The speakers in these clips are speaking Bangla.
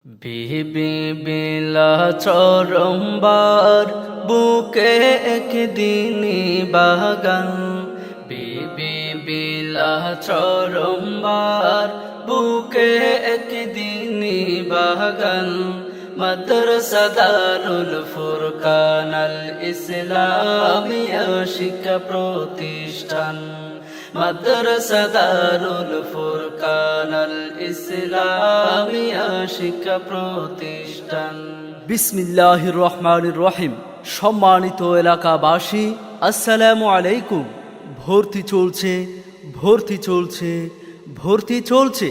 বিবি বিলা চরমবার বুকে একদিনই বাগান। বিবি বিলা চরমবার বুকে একদিনই বাগান। মাদ্রাসা দারুল ফুরকান আল ইসলামিয়া শিক্ষা প্রতিষ্ঠান। মাদ্রাসা দারুল ফুরকান আল ইসলামিয়া শিক্ষা প্রতিষ্ঠান। বিসমিল্লাহির রহমানির রহিম। সম্মানিত এলাকাবাসী, আসসালামু আলাইকুম। ভর্তি চলছে, ভর্তি চলছে, ভর্তি চলছে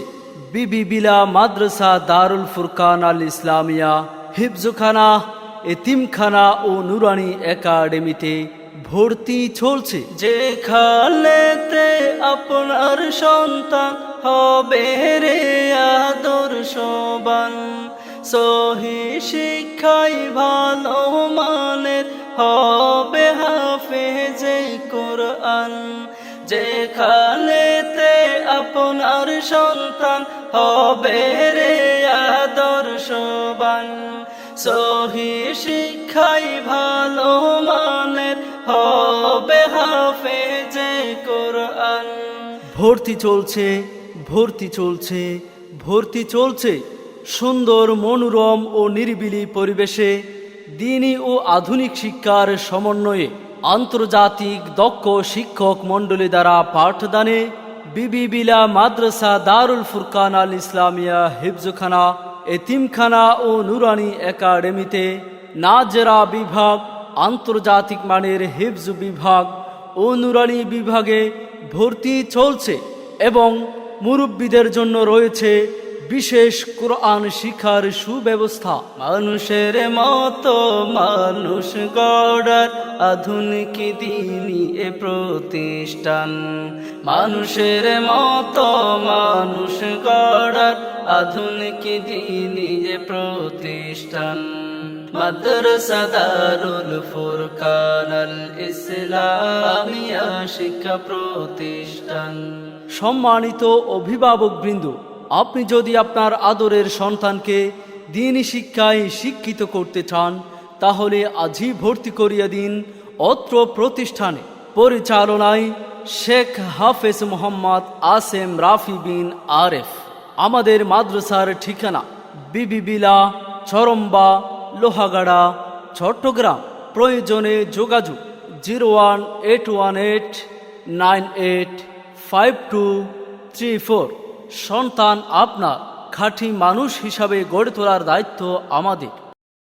বিবি বিলা মাদ্রাসা দারুল ফুরকান আল ইসলামিয়া হিফজখানা, এতিমখানা ও নুরানি একাডেমিতে ভর্তি চলছে। যেখানেতে আপনার সন্তান হবে রে আদর্শবান, সহি শিক্ষায় ভালো মানের হবে হাফেজে কোরআন। যেখানেতে আপনার সন্তান হবে রে আদর্শবান, সহি শিক্ষায় ভালো মানের হবে হাফেজে কোরআন। ভর্তি চলছে, ভর্তি চলছে, ভর্তি চলছে সুন্দর মনোরম ও নিরিবিলি পরিবেশে দ্বীনি ও আধুনিক শিক্ষার সমন্বয়ে আন্তর্জাতিক দক্ষ শিক্ষক মণ্ডলী দ্বারা পাঠদানে বিবি বিলা মাদ্রাসা দারুল ফুরকান আল ইসলামিয়া হিফজখানা, এতিমখানা ও নুরানি একাডেমিতে নাজেরা বিভাগ, আন্তর্জাতিক মানের হিফজ বিভাগ ও নুরানি বিভাগে ভর্তি চলছে এবং মুরব্বীদের জন্য রয়েছে বিশেষ কোরআন শিক্ষার সুব্যবস্থা। মানুষের মতো মানুষ গড়ার আধুনিক দ্বীনি এ প্রতিষ্ঠান। মানুষের মতো মানুষ গড়ার আধুনিক দ্বীনি এ প্রতিষ্ঠান। মাদ্রাসা দারুল ফুরকান আল ইসলামিয়া শিক্ষা প্রতিষ্ঠান। সম্মানিত অভিভাবকবৃন্দ, আপনি যদি আপনার আদরের সন্তানকে দ্বীনি শিক্ষায় শিক্ষিত করতে চান তাহলে আজই ভর্তি করিয়ে দিন অত্র প্রতিষ্ঠানে। পরিচালনায় শেখ হাফেজ মোহাম্মদ আসেম রাফি বিন আরেফ। আমাদের মাদ্রাসার ঠিকানা বিবি বিলা চরম্বা, লোহাগাড়া, চট্টগ্রাম। প্রয়োজনে যোগাযোগ 01818985234। সন্তান আপনার খাঁটি মানুষ হিসাবে গড়ে তোলার দায়িত্ব আমাদের।